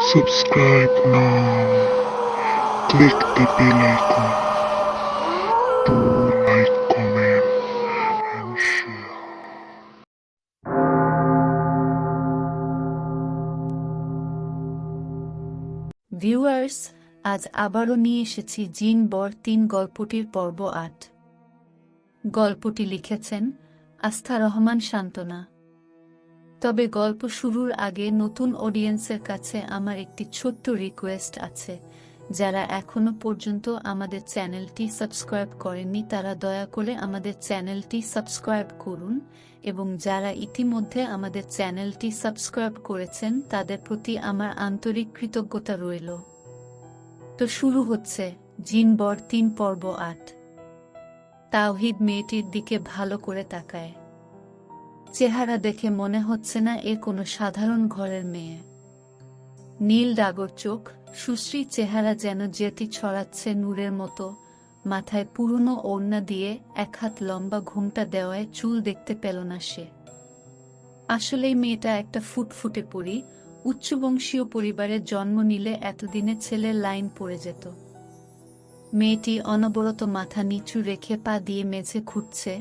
Subscribe now. Click the bell icon to like, comment, and share. Viewers, আজ আবারও নিয়ে এসেছি জিন বর ৩ গল্পটির পর্ব ৮। গল্পটি লিখেছেন আস্থা রহমান সান্ত্বনা। তবে গল্প শুরুর আগে নতুন অডিয়েন্সের কাছে আমার একটি ছোট্ট রিকোয়েস্ট আছে। যারা এখনো পর্যন্ত আমাদের চ্যানেলটি সাবস্ক্রাইব করেননি তারা দয়া করে আমাদের চ্যানেলটি সাবস্ক্রাইব করুন, এবং যারা ইতিমধ্যে আমাদের চ্যানেলটি সাবস্ক্রাইব করেছেন তাদের প্রতি আমার আন্তরিক কৃতজ্ঞতা রইল। তো শুরু হচ্ছে জিন বর ৩ পর্ব ৮। তাওহিদ মেয়েটির দিকে ভালো করে তাকায়। চেহারা দেখে মনে হচ্ছে না এ কোনো সাধারণ ঘরের মেয়ে। নীল ডাগর চোখ, সুশ্রী চেহারা যেন জ্যোতি ছড়াচ্ছে নূরের মতো। মাথায় পুরনো ওড়না দিয়ে এক হাত লম্বা ঘুমটা দেওয়ায় চুল দেখতে পেল না সে। আসলেই মেয়েটা একটা ফুটফুটে পরী। উচ্চবংশীয় পরিবারে জন্ম নিলে এতদিনে ছেলের লাইন পড়ে যেত। মেয়েটি অনবরত মাথা নিচু রেখে পা দিয়ে মেঝে খুঁড়ছে,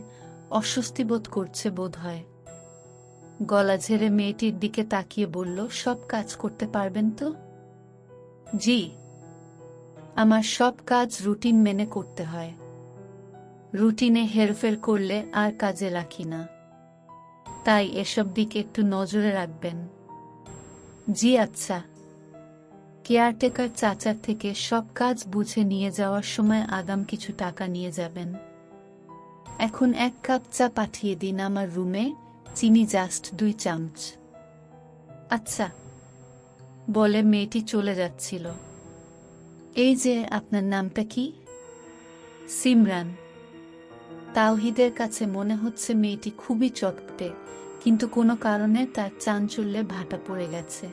অস্বস্তি বোধ করছে বোধ হয়। গলা ঝেড়ে মেয়েটির দিকে তাকিয়ে বলল, সব কাজ করতে পারবেন তো? জি, আমার সব কাজ রুটিন মেনে করতে হয়। রুটিনে হেরফের করলে আর কাজে রাখি না, তাই এসব দিকে একটু নজরে রাখবেন। জি আচ্ছা। কেয়ারটেকার চাচার থেকে সব কাজ বুঝে নিয়ে যাওয়ার সময় আগাম কিছু টাকা নিয়ে যাবেন। এখন ১ কাপ চা পাঠিয়ে দিন আমার রুমে, চিনি জাস্ট ২ চামচ। আচ্ছা, বলে মেয়েটি চলে যাচ্ছিল। এই যে, আপনার নামটা কি? সিমরান। তাওহিদের কাছে মনে হচ্ছে মেয়েটি খুবই চটপটে, কিন্তু কোনো কারণে তার চাঞ্চল্যে ভাটা পড়ে গেছে।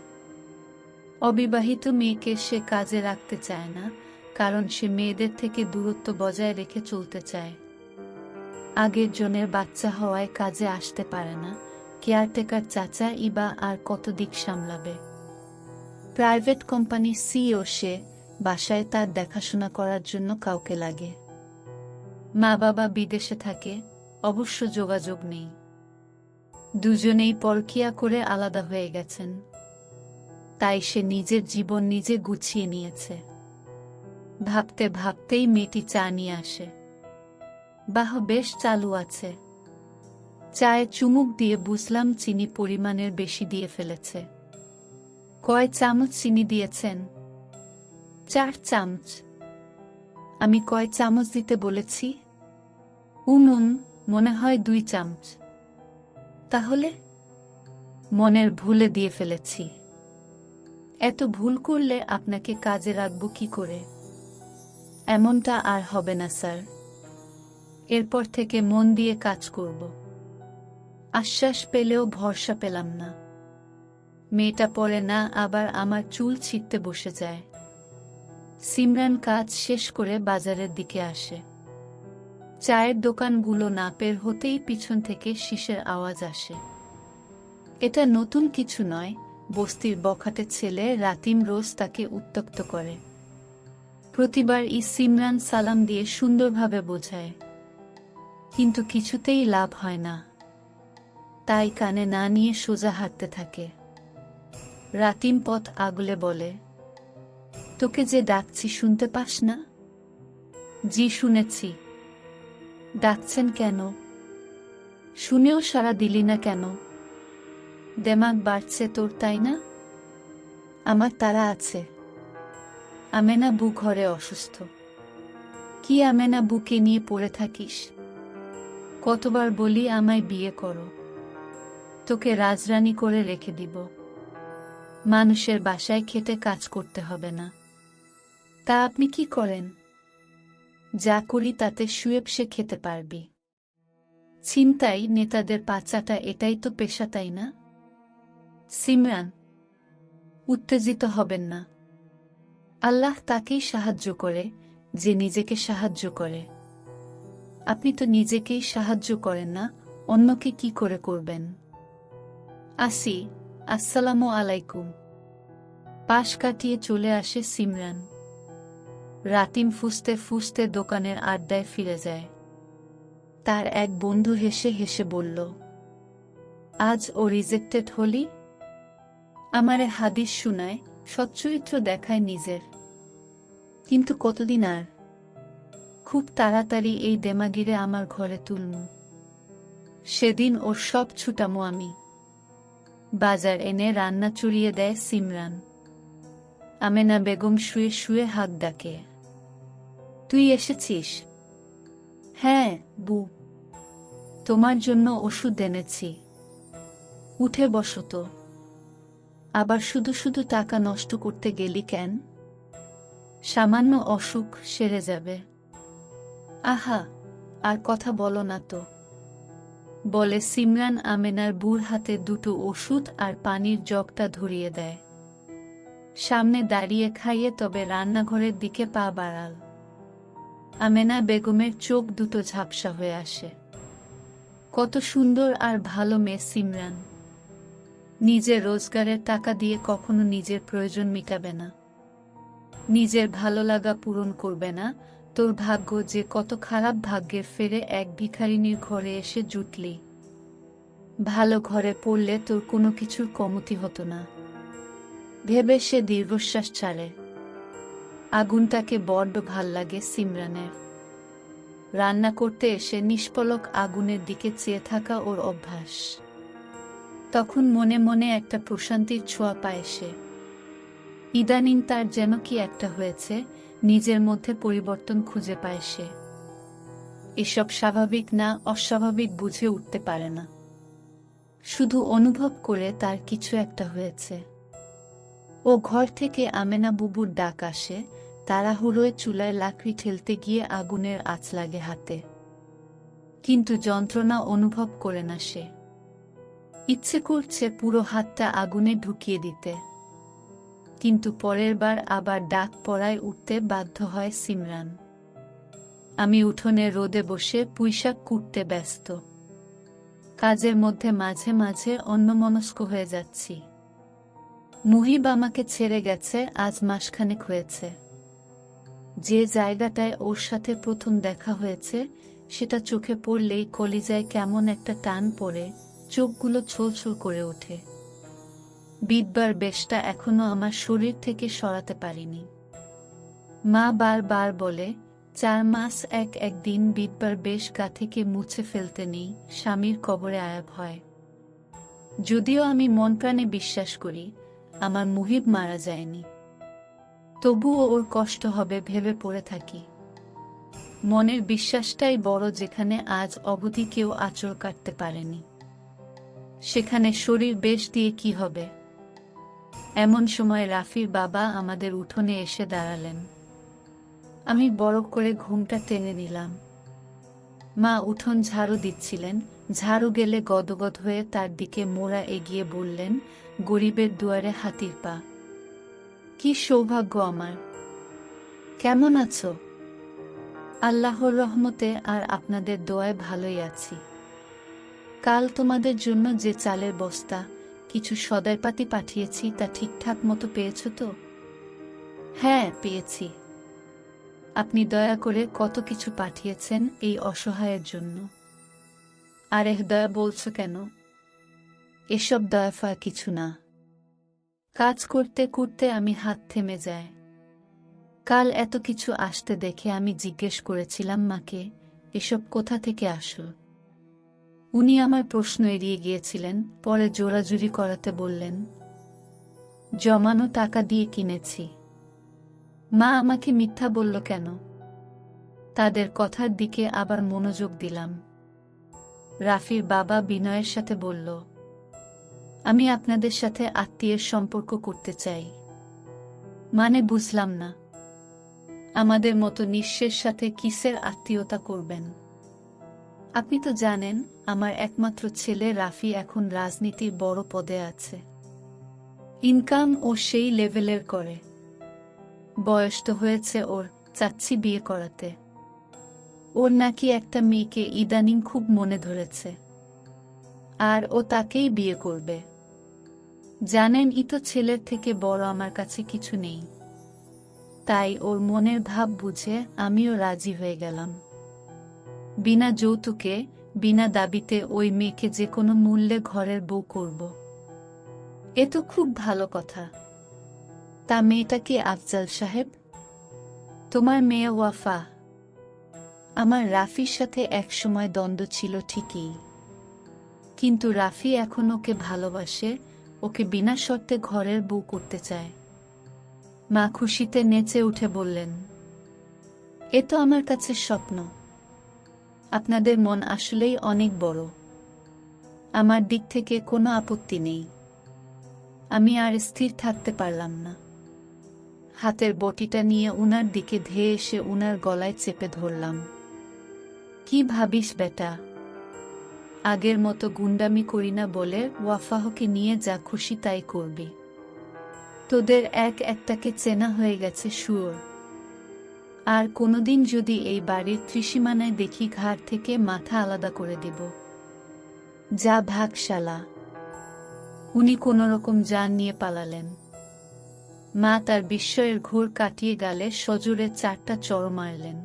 অবিবাহিত মেয়েকে সে কাজে রাখতে চায় না, কারণ সে মেয়েদের থেকে দূরত্ব বজায় রেখে চলতে চায়। আগের জনের বাচ্চা হওয়ায় কাজে আসতে পারে না। কেয়ারটেকার চাচা ইবা আর কত দিক সামলাবে। প্রাইভেট কোম্পানি সিইও সে, বাসায় তার দেখাশোনা করার জন্য কাউকে লাগে। মা বাবা বিদেশে থাকে, অবশ্য যোগাযোগ নেই। দুজনেই পরকিয়া করে আলাদা হয়ে গেছেন, তাই সে নিজের জীবন নিজে গুছিয়ে নিয়েছে। ভাবতে ভাবতেই মেয়েটি চা নিয়ে আসে। বাহ, বেশ চালু আছে। চায়ে চুমুক দিয়ে বুঝলাম চিনি পরিমাণের বেশি দিয়ে ফেলেছে। কয় চামচ চিনি দিয়েছেন? ৪ চামচ। আমি কয় চামচ দিতে বলেছি? মনে হয় ২ চামচ। তাহলে? মনের ভুলে দিয়ে ফেলেছি। এত ভুল করলে আপনাকে কাজে রাখবো কি করে? এমনটা আর হবে না স্যার। এরপর থেকে মন দিয়ে কাজ করব। আশ্বাস পেলেও ভরসা পেলাম না। মেয়েটা পরে না আবার আমার চুল ছিঁড়তে বসে যায়। সিমরান কাজ শেষ করে বাজারের দিকে আসে। চায়ের দোকানগুলো না বের হতেই পিছন থেকে শীষের আওয়াজ আসে। এটা নতুন কিছু নয়, বস্তির বখাটে ছেলে রাতিম রোজ তাকে উত্ত্যক্ত করে। প্রতিবার সিমরান সালাম দিয়ে সুন্দরভাবে বোঝায়, কিন্তু কিছুতেই লাভ হয় না। তাই কানে না নিয়ে সোজা হাঁটতে থাকে। রাতিম পথ আগলে বলে, তোকে যে ডাকছি শুনতে পাস না? জি শুনেছি। ডাকছেন কেন? শুনেও সাড়া দিলি না কেন? দেমাগ বাড়ছে তোর, তাই না? আমার তারা আছে। আমেনা বু ঘরে অসুস্থ। কি আমেনা বুকে নিয়ে পড়ে থাকিস? কতবার বলি আমায় বিয়ে করো, তোকে রাজরানী করে রেখে দিব। মানুষের বাসায় খেটে কাজ করতে হবে না। তা আপনি কি করেন? যা করি তাতে শুয়ে সে খেতে পারবি। ছিনতাই, নেতাদের পাচাটা, এটাই তো পেশা, তাই না? সিমরান, উত্তেজিত হবেন না। আল্লাহ তাকেই সাহায্য করে যে নিজেকে সাহায্য করে। আপনি তো নিজেকেই সাহায্য করেন না, অন্যকে কি করে করবেন? আসি, আসসালামু আলাইকুম। পাশ কাটিয়ে চলে আসে সিমরান। রাতিম ফুসতে ফুসতে দোকানের আড্ডায় ফিরে যায়। তার এক বন্ধু হেসে হেসে বলল, আজ ও রিজেক্টেড হলি? আমারে হাদিস শুনায়, সচ্চরিত্র দেখায় নিজের। কিন্তু কতদিন আর? খুব তাড়াতাড়ি এই দেমাগিরে আমার ঘরে তুলমু। সেদিন ওর সব ছুটামো আমি। বাজার এনে রান্না চুরিয়ে দেয় সিমরান। আমেনা বেগম শুয়ে শুয়ে হাত ডাকে, তুই এসেছিস? হ্যাঁ বু, তোমার জন্য ওষুধ এনেছি। উঠে বসো তো। আবার শুধু শুধু টাকা নষ্ট করতে গেলি কেন? সামান্য অসুখ সেরে যাবে। আহা, আর কথা বলো না তো, বলে সিমরান আমেনার বুর হাতে দুটো ওষুধ আর পানির জগটা ধরিয়ে দেয়। সামনে দাঁড়িয়ে খাইয়ে তবে রান্নাঘরের দিকে পা বাড়াল। আমেনা বেগমের চোখ দুটো ঝাপসা হয়ে আসে। কত সুন্দর আর ভালো মেয়ে সিমরান। নিজের রোজগারের টাকা দিয়ে কখনো নিজের প্রয়োজন মিটাবে না, নিজের ভালো লাগা পূরণ করবে না। তোর ভাগ্য যে কত খারাপ, ভাগ্যের ফেরে এক ভিখারিনীর ঘরে এসে জুটলি। ভালো ঘরে পড়লে তোর কোনো কিছুর কমতি হতো না, ভেবে সে দীর্ঘশ্বাস ছাড়ে। আগুনটাকে বড্ড ভাল লাগে সিমরানের। রান্না করতে এসে নিষ্পলক আগুনের দিকে চেয়ে থাকা ওর অভ্যাস। তখন মনে মনে একটা প্রশান্তির ছোঁয়া পায় সে। ইদানিং তার যেন কি একটা হয়েছে, নিজের মধ্যে পরিবর্তন খুঁজে পায় সে। এসব স্বাভাবিক না অস্বাভাবিক বুঝে উঠতে পারে না, শুধু অনুভব করে তার কিছু একটা হয়েছে। ও ঘর থেকে আমেনা বুবুর ডাক আসে। তাড়াহুড়োয় চুলায় লাকড়ি ঠেলতে গিয়ে আগুনের আঁচ লাগে হাতে, কিন্তু যন্ত্রণা অনুভব করে না সে। ইচ্ছে করছে পুরো হাতটা আগুনে ঢুকিয়ে দিতে, কিন্তু পরের বার আবার ডাক পড়ায় উঠতে বাধ্য হয় সিমরান। আমি উঠোনে রোদে বসে পুঁইশাক কুটতে ব্যস্ত। কাজের মধ্যে মাঝে মাঝে অন্যমনস্ক হয়ে যাচ্ছি। মুহিব আমাকে ছেড়ে গেছে আজ মাসখানেক হয়েছে। যে জায়গাটায় ওর সাথে প্রথম দেখা হয়েছে সেটা চোখে পড়লেই কলিজায় কেমন একটা টান পড়ে, চোখগুলো ছলছল করে ওঠে। বিধবার বেশটা এখনো আমার শরীর থেকে সরাতে পারিনি। মা বারবার বলে 4 মাস একদিন বিধবার বেশ গা থেকে মুছে ফেলতে নেই, স্বামীর কবরে আয়াব হয়। যদিও আমি মন প্রাণে বিশ্বাস করি আমার মুহিব মারা যায়নি, তবুও ওর কষ্ট হবে ভেবে পড়ে থাকি। মনের বিশ্বাসটাই বড়, যেখানে আজ অবধি কেউ আঁচড় কাটতে পারেনি সেখানে শরীর বেশ দিয়ে কি হবে। এমন সময় রাফির বাবা আমাদের উঠোনে এসে দাঁড়ালেন। আমি বড় করে ঘুমটা টেনে নিলাম। মা উঠোন ঝাড়ু দিচ্ছিলেন। ঝাড়ু গেলে গদগদ হয়ে তার দিকে মোড়া এগিয়ে বললেন, গরিবের দুয়ারে হাতির পা। কি সৌভাগ্য আমার। কেমন আছো? আল্লাহর রহমতে আর আপনাদের দোয়ায় ভালোই আছি। কাল তোমাদের জন্য যে চালের বস্তা, কিছু সদাইপাতি পাঠিয়েছি তা ঠিকঠাক মতো পেয়েছ তো? হ্যাঁ পেয়েছি। আপনি দয়া করে কত কিছু পাঠিয়েছেন এই অসহায়ের জন্য। আরে দয়া বলছো কেন? এসব দয়াফা কিছু না। কাজ করতে করতে আমি হাত থেমে যায়। কাল এত কিছু আসতে দেখে আমি জিজ্ঞেস করেছিলাম মাকে, এসব কোথা থেকে আসলো? উনি আমার প্রশ্ন এড়িয়ে গিয়েছিলেন, পরে জোরাজুরি করাতে বললেন, জমানো টাকা দিয়ে কিনেছি। মা আমাকে মিথ্যা বলল কেন? তাদের কথার দিকে আবার মনোযোগ দিলাম। রাফির বাবা বিনয়ের সাথে বলল, আমি আপনাদের সাথে আত্মীয়ের সম্পর্ক করতে চাই। মানে বুঝলাম না। আমাদের মতো নিঃস্বের সাথে কিসের আত্মীয়তা করবেন? আপনি তো জানেন আমার একমাত্র ছেলে রাফি এখন রাজনীতির বড় পদে আছে। ইনকাম ও সেই লেভেলের করে। বয়স তো হয়েছে ওর, চাচ্ছি বিয়ে করাতে। ওর নাকি একটা মেয়েকে ইদানিং খুব মনে ধরেছে, আর ও তাকেই বিয়ে করবে। জানেনই তো ছেলের থেকে বড় আমার কাছে কিছু নেই। তাই ওর মনের ভাব বুঝে আমিও রাজি হয়ে গেলাম। বিনা যৌতুকে, বিনা দাবিতে ওই মেয়েকে যে কোনো মূল্যে ঘরের বউ করব। এ তো খুব ভালো কথা। তা মেয়েটা কি আফজাল সাহেব? তোমার মেয়ে ওয়াফা? আমার রাফির সাথে একসময় দ্বন্দ্ব ছিল ঠিকই, কিন্তু রাফি এখন ওকে ভালোবাসে, ওকে বিনা শর্তে ঘরের বউ করতে চায়। মা খুশিতে নেচে উঠে বললেন, এ তো আমার কাছে স্বপ্ন। আপনাদের মন আসলেই অনেক বড়। আমার দিক থেকে কোনো আপত্তি নেই। আমি আর স্থির থাকতে পারলাম না। হাতের বটিটা নিয়ে উনার দিকে ধেয়ে এসে উনার গলায় চেপে ধরলাম। কি ভাবিস বেটা? আগের মতো গুন্ডামি করি না বলে ওয়াফাহকে নিয়ে যা খুশি তাই করবি। তোদের এক একটাকে চেনা হয়ে গেছে শুয়োর। আর কোনোদিন যদি এই বাড়ির ত্রিসীমানায় দেখি ঘাড় থেকে মাথা আলাদা করে দিব। যা ভাগ শালা। উনি কোনোরকম জান নিয়ে পালালেন। মা তার বিস্ময়ের ঘোর কাটিয়ে গালে সজোরে 4টা চড় মারলেন।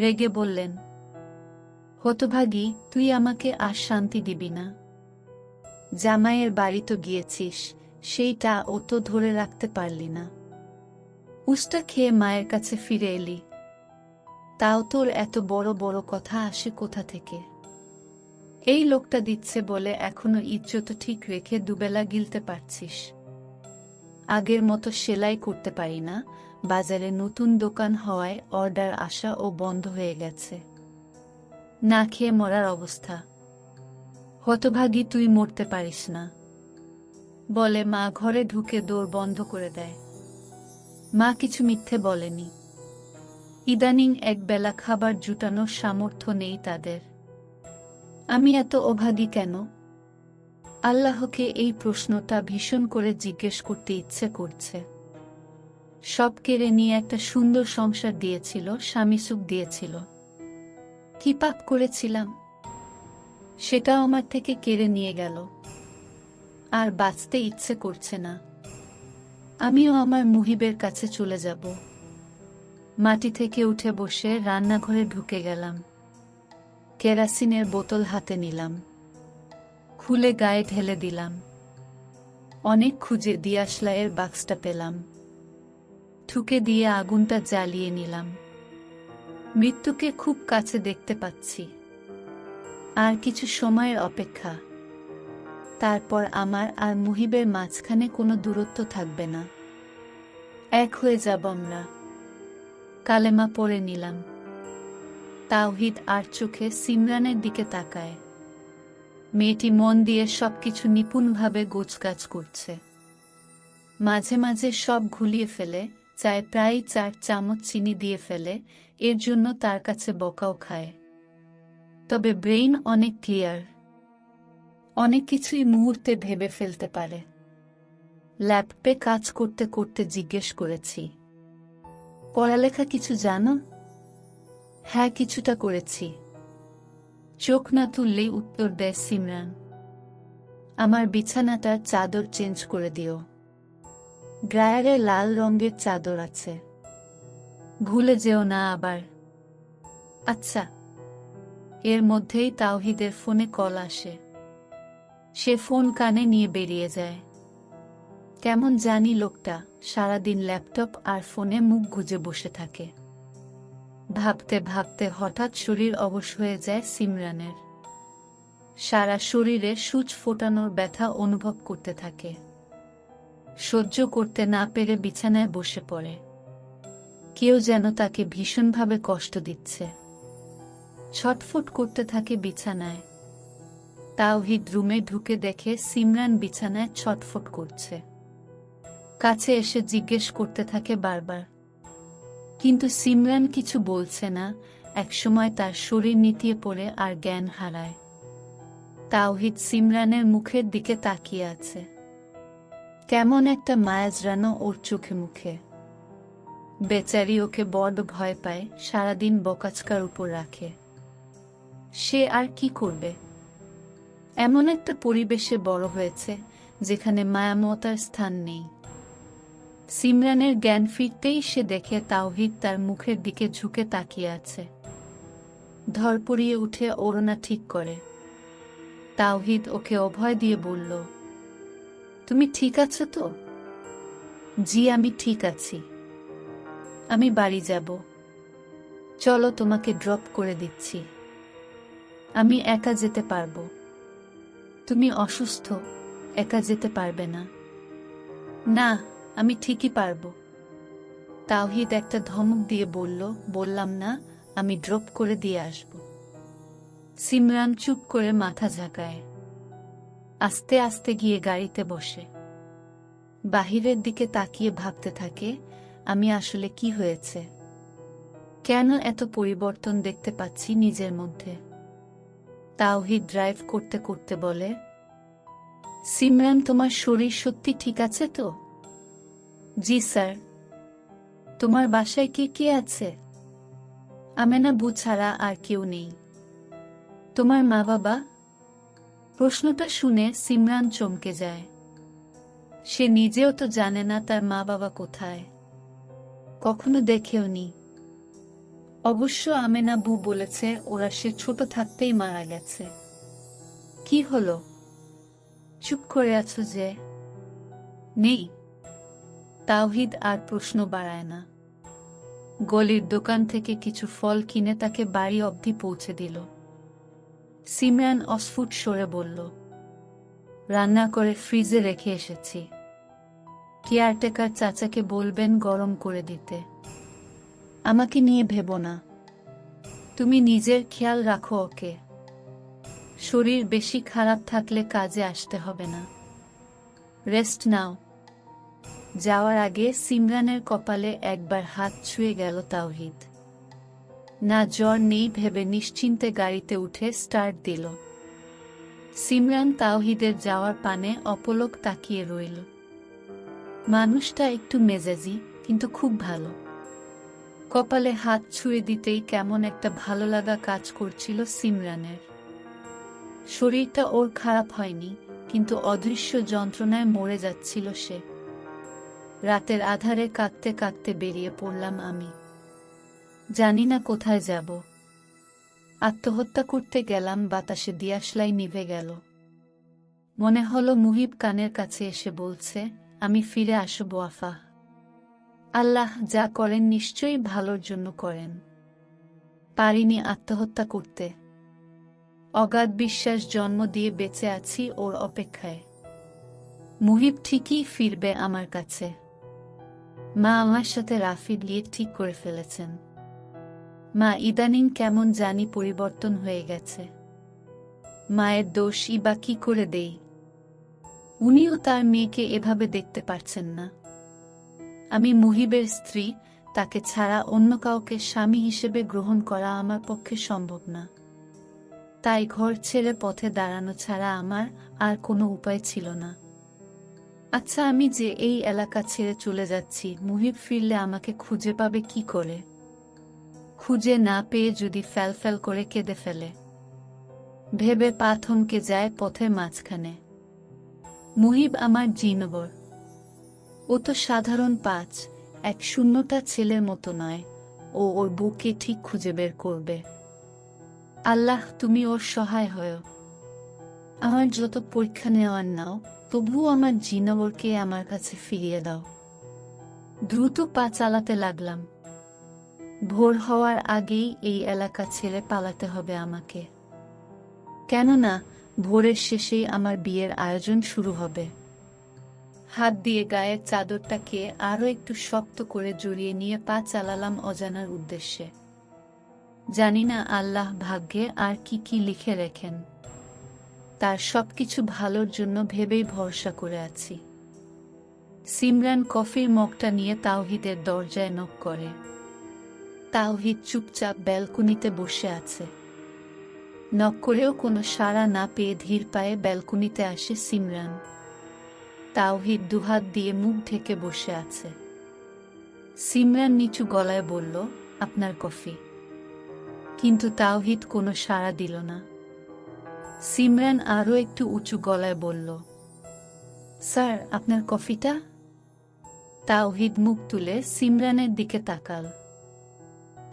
রেগে বললেন, হতভাগী, তুই আমাকে আর শান্তি দিবি না? জামাইয়ের বাড়ি তো গিয়েছিস, সেইটা ও তো ধরে রাখতে পারলি না। উষ্টা খেয়ে মায়ের কাছে ফিরে এলি। তাও তোর এত বড় বড় কথা আসে কোথা থেকে? এই লোকটা দিচ্ছে বলে এখনো ইজ্জত ঠিক রেখে দুবেলা গিলতে পারছিস। আগের মতো সেলাই করতে পারি না, বাজারে নতুন দোকান হওয়ায় অর্ডার আসা ও বন্ধ হয়ে গেছে। না খেয়ে মরার অবস্থা। হতভাগী, তুই মরতে পারিস না, বলে মা ঘরে ঢুকে দৌড় বন্ধ করে দেয়। মা কিছু মিথ্যে বলেনি। ইদানিং একবেলা খাবার জুটানোর সামর্থ্য নেই তাদের। আমি এত অভাগী কেন? আল্লাহকে এই প্রশ্নটা ভীষণ করে জিজ্ঞেস করতে ইচ্ছে করছে। সব কেড়ে নিয়ে একটা সুন্দর সংসার দিয়েছিল, স্বামী সুখ দিয়েছিল। কি পাপ করেছিলাম? সেটাও আমার থেকে কেড়ে নিয়ে গেল। আর বাঁচতে ইচ্ছে করছে না। আমিও আমার মুহিবের কাছে চলে যাব। মাটি থেকে উঠে বসে রান্নাঘরে ঢুকে গেলাম। কেরাসিনের বোতল হাতে নিলাম। খুলে গায়ে ঢেলে দিলাম। অনেক খুঁজে দিয়াশলাইয়ের বাক্সটা পেলাম। ঠুকে দিয়ে আগুনটা জ্বালিয়ে নিলাম। মৃত্যুকে খুব কাছে দেখতে পাচ্ছি। আর কিছু সময়ের অপেক্ষা। তারপর আমার আর মুহিবের মাঝখানে কোনো দূরত্ব থাকবে না। এক হয়ে যাব আমরা। কালেমা পড়ে নিলাম। তাওহিদ আর চোখে সিমরানের দিকে তাকায়। মেয়েটি মন দিয়ে সবকিছু নিপুণভাবে গোছগাছ করছে। মাঝে মাঝে সব ঘুলিয়ে ফেলে, চায় প্রায় 4 চামচ চিনি দিয়ে ফেলে, এর জন্য তার কাছে বকাও খায়। তবে ব্রেইন অনেক ক্লিয়ার। অনেক কিছুই মুহূর্তে ভেবে ফেলতে পারে। ল্যাপটপে কাজ করতে করতে জিজ্ঞেস করেছি, পড়ালেখা কিছু জানো? হ্যাঁ, কিছুটা করেছি। চোখ না তুললেই উত্তর দেয় সিমরান, আমার বিছানাটার চাদর চেঞ্জ করে দিও। ড্রায়ারে লাল রঙের চাদর আছে, ভুলে যেও না আবার। আচ্ছা। এর মধ্যেই তাওহিদের ফোনে কল আসে। সে ফোন কানে নিয়ে বেরিয়ে যায়। কেমন জানি লোকটা সারাদিন ল্যাপটপ আর ফোনে মুখ গুজে বসে থাকে। ভাবতে ভাবতে হঠাৎ শরীর অবশ হয়ে যায় সিমরানের। সারা শরীরে সূচ ফোটানোর ব্যথা অনুভব করতে থাকে। সহ্য করতে না পেরে বিছানায় বসে পড়ে। কেউ যেন তাকে ভীষণভাবে কষ্ট দিচ্ছে। ছটফট করতে থাকে বিছানায়। তাওহিদ রুমে ঢুকে দেখে সিমরান বিছানায় ছটফট করছে। কাছে এসে জিজ্ঞেস করতে থাকে বারবার, কিন্তু সিমরান কিছু বলছে না। একসময় তার শরীর নিতিয়ে পড়ে আর জ্ঞান হারায়। তাওহিদ সিমরানের মুখের দিকে তাকিয়ে আছে। কেমন একটা মায়াজরানো ওর চোখে মুখে। বেচারি ওকে বড় ভয় পায়, সারাদিন বকাচকার উপর রাখে। সে আর কি করবে? এমন একটা পরিবেশে বড় হয়েছে যেখানে মায়ামতার স্থান নেই। সিমরানের জ্ঞান ফিরতেই সে দেখে তাওহিদ তার মুখের দিকে ঝুঁকে তাকিয়ে আছে। ধরপড়িয়ে উঠে ওড়না ঠিক করে। তাওহিদ ওকে অভয় দিয়ে বলল, তুমি ঠিক আছো তো? জি, আমি ঠিক আছি। আমি বাড়ি যাব। চলো, তোমাকে ড্রপ করে দিচ্ছি। আমি একা যেতে পারবো। তুমি অসুস্থ, একা যেতে পারবে না। না, আমি ঠিকই পারবো। তাওহিদ একটা ধমক দিয়ে বলল, বললাম না আমি ড্রপ করে দিয়ে আসব। সিমরান চুপ করে মাথা ঝাঁকায়। আস্তে আস্তে গিয়ে গাড়িতে বসে বাহিরের দিকে তাকিয়ে ভাবতে থাকে, আমি আসলে কি হয়েছে, কেন এত পরিবর্তন দেখতে পাচ্ছি নিজের মধ্যে। তাওহিদ ড্রাইভ করতে করতে বলে, সিমরান, তোমার শরীর সত্যি ঠিক আছে তো? জি স্যার। তোমার বাসায় কে কে আছে? আমেনা বু ছাড়া আর কেউ নেই। তোমার মা বাবা? প্রশ্নটা শুনে সিমরান চমকে যায়। সে নিজেও তো জানে না তার মা বাবা কোথায়, কখনো দেখেও নি। অবশ্য আমেনা বু বলেছে ওরা সে ছোট থাকতেই মারা গেছে। কি হলো, চুপ করে আছো যে? নেই। তাওহিদ আর প্রশ্ন বাড়ায় না। গলির দোকান থেকে কিছু ফল কিনে তাকে বাড়ি অবধি পৌঁছে দিল। সিমরান অস্ফুট সরে বলল, রান্না করে ফ্রিজে রেখে এসেছি। কেয়ারটেকার চাচাকে বলবেন গরম করে দিতে। আমাকে নিয়ে ভেবো না, তুমি নিজের খেয়াল রাখো। ওকে, শরীর বেশি খারাপ থাকলে কাজে আসতে হবে না, রেস্ট নাও। যাওয়ার আগে সিমরানের কপালে একবার হাত ছুঁয়ে গেল তাওহিদ। না, জ্বর নেই ভেবে নিশ্চিন্তে গাড়িতে উঠে স্টার্ট দিল। সিমরান তাওহিদের যাওয়ার পানে অপলক তাকিয়ে রইল। মানুষটা একটু মেজাজি, কিন্তু খুব ভালো। কপালে হাত ছুঁয়ে দিতেই কেমন একটা ভালো লাগা কাজ করছিল সিমরানের। শরীরটা ওর খারাপ হয়নি, কিন্তু অদৃশ্য যন্ত্রণায় মরে যাচ্ছিল সে। রাতের আধারে কাঁদতে কাঁদতে বেরিয়ে পড়লাম আমি। জানি না কোথায় যাব। আত্মহত্যা করতে গেলাম, বাতাসে দিয়াশলাই নিভে গেল। মনে হলো মুহিব কানের কাছে এসে বলছে, আমি ফিরে আসবো আফা। আল্লাহ যা করেন নিশ্চয়ই ভালোর জন্য করেন। পারিনি আত্মহত্যা করতে। অগাধ বিশ্বাস জন্ম দিয়ে বেঁচে আছি ওর অপেক্ষায়। মুহিব ঠিকই ফিরবে আমার কাছে। মা আমার সাথে রাফি বিয়ে ঠিক করে ফেলেছেন। মা ইদানিং কেমন জানি পরিবর্তন হয়ে গেছে। মায়ের দোষই বা কি করে দেই? উনিও তার মেয়েকে এভাবে দেখতে পারছেন না। আমি মুহিবের স্ত্রী, তাকে ছাড়া অন্য কাউকে স্বামী হিসেবে গ্রহণ করা আমার পক্ষে সম্ভব না। তাই ঘর ছেড়ে পথে দাঁড়ানো ছাড়া আমার আর কোনো উপায় ছিল না। আচ্ছা, আমি যে এই এলাকা ছেড়ে চলে যাচ্ছি, মুহিব ফিরলে আমাকে খুঁজে পাবে কি করে? খুঁজে না পেয়ে যদি ফ্যাল করে কেঁদে ফেলে, ভেবে পা থমকে যায় পথের মাঝখানে। মুহিব আমার জিনবর। ও তো সাধারণ 5-1 শূন্যতা ছেলের মতো নয়। ও ওর বুকে ঠিক খুঁজে বের করবে। আল্লাহ, তুমি ওর সহায় হও। আমার যত পরীক্ষা নেওয়ার নাও, তবুও আমার জিনবরকে আমার কাছে ফিরিয়ে দাও। দ্রুত পা চালাতে লাগলাম। ভোর হওয়ার আগেই এই এলাকা ছেড়ে পালাতে হবে আমাকে। কেননা ভোরের শেষেই আমার বিয়ের আয়োজন শুরু হবে। হাত দিয়ে গায়ের চাদরটাকে আরো একটু শক্ত করে জড়িয়ে নিয়ে পা চালালাম অজানার উদ্দেশ্যে। জানি না আল্লাহ ভাগ্যে আর কি কি লিখে রেখেন। তার সবকিছু ভালোর জন্য ভেবেই ভরসা করে আছি। সিমরান কফির মগটা নিয়ে তাওহিদের দরজায় নক করে। তাওহিদ চুপচাপ ব্যালকনিতে বসে আছে। নক করেও কোনো সাড়া না পেয়ে ধীর পায়ে ব্যালকনিতে আসে সিমরান। তাওহিদ দুহাত দিয়ে মুখ ঢেকে বসে আছে। সিমরান নিচু গলায় বলল, আপনার কফি। কিন্তু তাওহিদ কোনো সাড়া দিল না। সিমরান আরো একটু উঁচু গলায় বলল, স্যার, আপনার কফিটা? তাওহিদ মুখ তুলে সিমরানের দিকে তাকাল।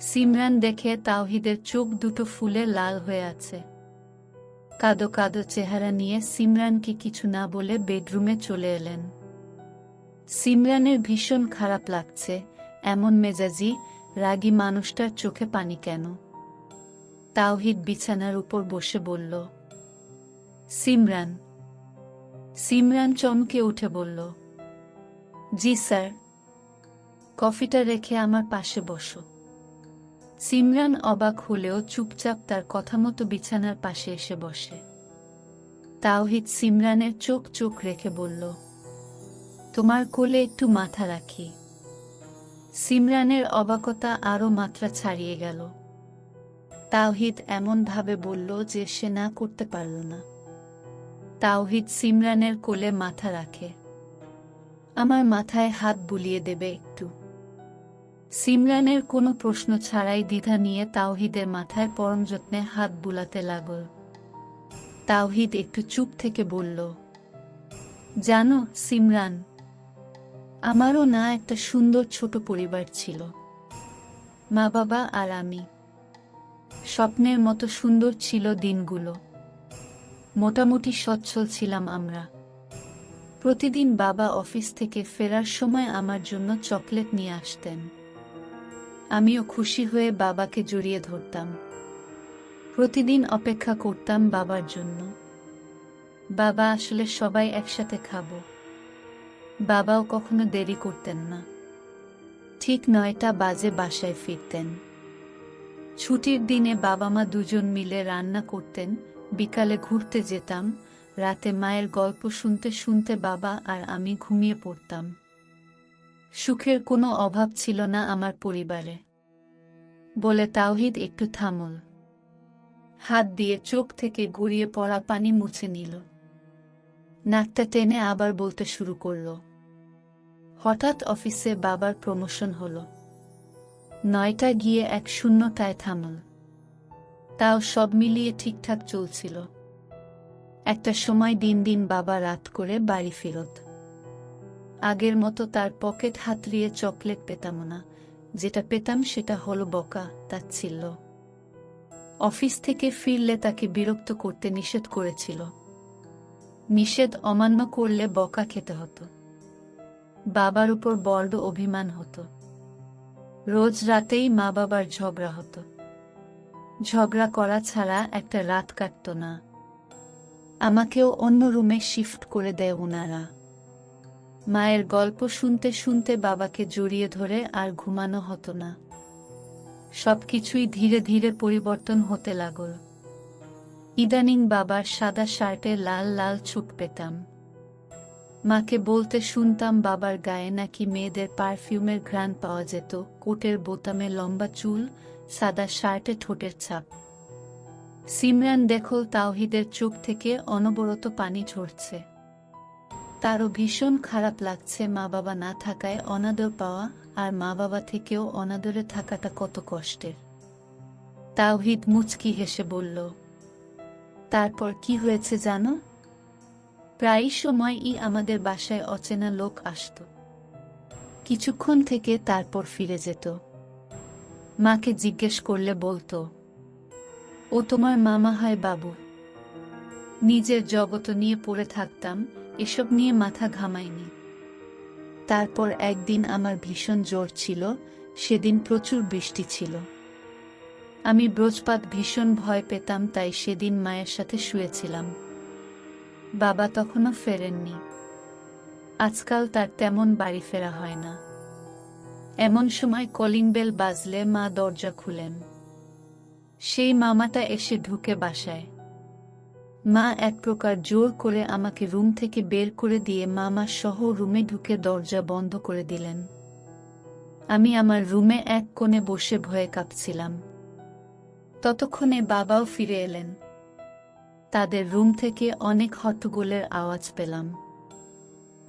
সিমরান দেখে তাওহিদের চোখ দুটো ফুলে লাল হয়ে আছে। কাদো কাদো চেহারা নিয়ে সিমরানকে কিছু না বলে বেডরুমে চলে এলেন। সিমরানের ভীষণ খারাপ লাগছে, এমন মেজাজি, রাগী মানুষটার চোখে পানি কেন? তাওহিদ বিছানার উপর বসে বলল, সিমরান। সিমরান চমকে উঠে বলল, জি স্যার। কফিটা রেখে আমার পাশে বসো। সিমরান অবাক হলেও চুপচাপ তার কথা মতো বিছানার পাশে এসে বসে। তাওহিদ সিমরানের চোখ চোখ রেখে বলল, তোমার কোলে একটু মাথা রাখি। সিমরানের অবাকতা আরও মাত্রা ছাড়িয়ে গেল। তাওহিদ এমনভাবে বলল যে সে না করতে পারল না। তাওহিদ সিমরানের কোলে মাথা রাখে। আমার মাথায় হাত বুলিয়ে দেবে একটু? সিমরানের কোনো প্রশ্ন ছাড়াই দ্বিধা নিয়ে তাওহিদের মাথায় পরম যত্নে হাত বুলাতে লাগল। তাওহিদ একটু চুপ থেকে বলল, জানো সিমরান, আমারও না একটা সুন্দর ছোট পরিবার ছিল। মা বাবা আর আমি। স্বপ্নের মতো সুন্দর ছিল দিনগুলো। মোটামুটি সচ্ছল ছিলাম আমরা। প্রতিদিন বাবা অফিস থেকে ফেরার সময় আমার জন্য চকলেট নিয়ে আসতেন। আমিও খুশি হয়ে বাবাকে জড়িয়ে ধরতাম। প্রতিদিন অপেক্ষা করতাম বাবার জন্য। বাবা আসলে সবাই একসাথে খাবো। বাবাও কখনো দেরি করতেন না। ঠিক 9টা বাজে বাসায় ফিরতেন। ছুটির দিনে বাবা মা দুজন মিলে রান্না করতেন। বিকালে ঘুরতে যেতাম। রাতে মায়ের গল্প শুনতে শুনতে বাবা আর আমি ঘুমিয়ে পড়তাম। সুখের কোনো অভাব ছিল না আমার পরিবারে। বলে তাওহিদ একটু থামল। হাত দিয়ে চোখ থেকে গড়িয়ে পড়া পানি মুছে নিল। নাকটা টেনে আবার বলতে শুরু করল, হঠাৎ অফিসে বাবার প্রমোশন হলো। 9টা গিয়ে 10টায় থামল। তাও সব মিলিয়ে ঠিকঠাক চলছিল। একটা সময় দিন দিন বাবা রাত করে বাড়ি ফেরত। আগের মতো তার পকেট হাতড়িয়ে চকলেট পেতাম না। যেটা পেতাম সেটা হলো বকা, তাচ্ছিল্য। অফিস থেকে ফিরলে তাকে বিরক্ত করতে নিষেধ করেছিল। নিষেধ অমান্য করলে বকা খেতে হতো। বাবার উপর বড় অভিমান হতো। রোজ রাতেই মা বাবার ঝগড়া হতো। ঝগড়া করা ছাড়া একটা রাত কাটত না। আমাকেও অন্য রুমে শিফট করে দেয় ওনারা। মায়ের গল্প শুনতে শুনতে বাবাকে জড়িয়ে ধরে আর ঘুমানো হতো না। সবকিছুই ধীরে ধীরে পরিবর্তন হতে লাগল। ইদানিং বাবার সাদা শার্টে লাল লাল ছোপ পেতাম। মাকে বলতে শুনতাম বাবার গায়ে নাকি মেয়েদের পারফিউমের ঘ্রাণ পাওয়া যেত। কোটের বোতামে লম্বা চুল, সাদা শার্টে ঠোঁটের ছাপ। সিমরান দেখল তাওহিদের চোখ থেকে অনবরত পানি ঝরছে। তারও ভীষণ খারাপ লাগছে মা বাবা না থাকায় অনাদর পাওয়া, আর মা বাবা থেকেও অনাদরে থাকাটা কত কষ্টের। তাওহিদ মুচকি হেসে বলল, তারপর কি হয়েছে জানো? প্রায় সময়ই আমাদের বাসায় অচেনা লোক আসত। কিছুক্ষণ থেকে তারপর ফিরে যেত। মাকে জিজ্ঞেস করলে বলতো, ও তোমার মামা হয় বাবু। নিজের জগৎ নিয়ে পড়ে থাকতাম, এসব নিয়ে মাথা ঘামাইনি। তারপর একদিন আমার ভীষণ জ্বর ছিল। সেদিন প্রচুর বৃষ্টি ছিল। আমি ব্রজপাত ভীষণ ভয় পেতাম, তাই সেদিন মায়ের সাথে শুয়েছিলাম। বাবা তখনও ফেরেননি। আজকাল তার তেমন বাড়ি ফেরা হয় না। এমন সময় কলিং বেল বাজলে মা দরজা খুলেন। সেই মামাটা এসে ঢুকে বাসায়। মা এক প্রকার জোর করে আমাকে রুম থেকে বের করে দিয়ে মামা সহ রুমে ঢুকে দরজা বন্ধ করে দিলেন। আমি আমার রুমে এক কোণে বসে ভয়ে কাঁপছিলাম। ততক্ষণে বাবাও ফিরে এলেন। তাদের রুম থেকে অনেক হট্টগোলের আওয়াজ পেলাম।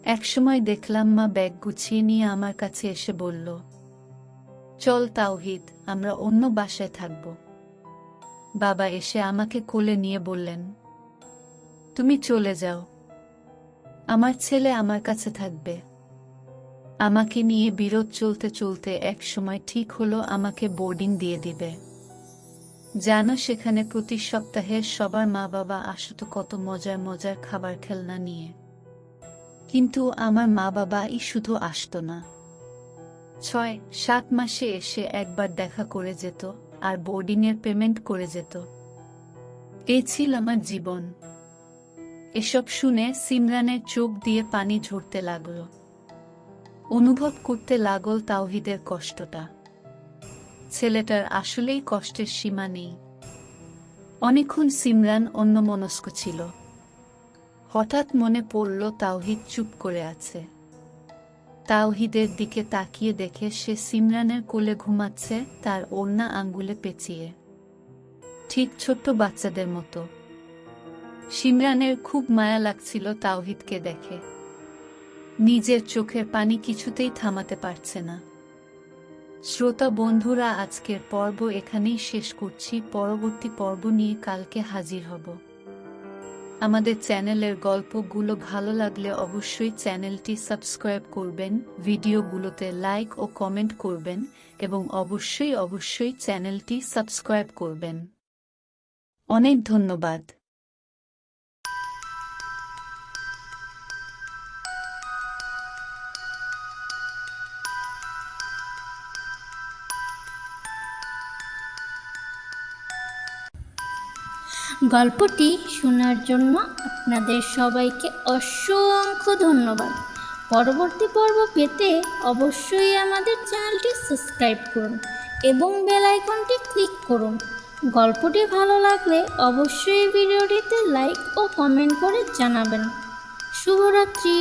একসময় দেখলাম মা ব্যাগ গুছিয়ে নিয়ে আমার কাছে এসে বলল, চল তাওহিদ, আমরা অন্য বাসায় থাকব। বাবা এসে আমাকে কোলে নিয়ে বললেন, তুমি চলে যাও। আমার ছেলে আমার কাছে থাকবে। আমাকে নিয়ে বিরোধ চলতে চলতে এক সময় ঠিক হলো আমাকে বোর্ডিং দিয়ে দিবে। জানো সেখানে প্রতি সপ্তাহে সবার মা বাবা আসতো কত মজার মজার খাবার খেলনা নিয়ে। কিন্তু আমার মা বাবাই শুধু আসতো না, 6-7 মাসে এসে একবার দেখা করে যেত আর বোর্ডিংয়ের পেমেন্ট করে যেত। এই ছিল আমার জীবন। এসব শুনে সিমরানের চোখ দিয়ে পানি ঝরতে লাগলো। অনুভব করতে লাগল তাওহিদের কষ্টটা। ছেলেটার আসলেই কষ্টের সীমা নেই। অনেকক্ষণ সিমরান অন্যমনস্ক ছিল। হঠাৎ মনে পড়ল তাওহিদ চুপ করে আছে। তাওহিদের দিকে তাকিয়ে দেখে সে সিমরানের কোলে ঘুমাচ্ছে, তার ওড়না আঙ্গুলে পেঁচিয়ে, ঠিক ছোট্ট বাচ্চাদের মতো। সিমরানের খুব মায়া লাগছিল তাওহিদকে দেখে। নিজের চোখের পানি কিছুতেই থামাতে পারছে না। শ্রোতা বন্ধুরা, আজকের পর্ব এখানেই শেষ করছি। পরবর্তী পর্ব নিয়ে কালকে হাজির হব। আমাদের চ্যানেলের গল্পগুলো ভালো লাগলে অবশ্যই চ্যানেলটি সাবস্ক্রাইব করবেন, ভিডিওগুলোতে লাইক ও কমেন্ট করবেন এবং অবশ্যই চ্যানেলটি সাবস্ক্রাইব করবেন। অনেক ধন্যবাদ। গল্পটি শোনার জন্য আপনাদের সবাইকে অসংখ্য ধন্যবাদ। পরবর্তী পর্ব পেতে অবশ্যই আমাদের চ্যানেলটি সাবস্ক্রাইব করুন এবং বেল আইকনটি ক্লিক করুন। গল্পটি ভালো লাগলে অবশ্যই ভিডিওটিতে লাইক ও কমেন্ট করে জানাবেন। শুভরাত্রি।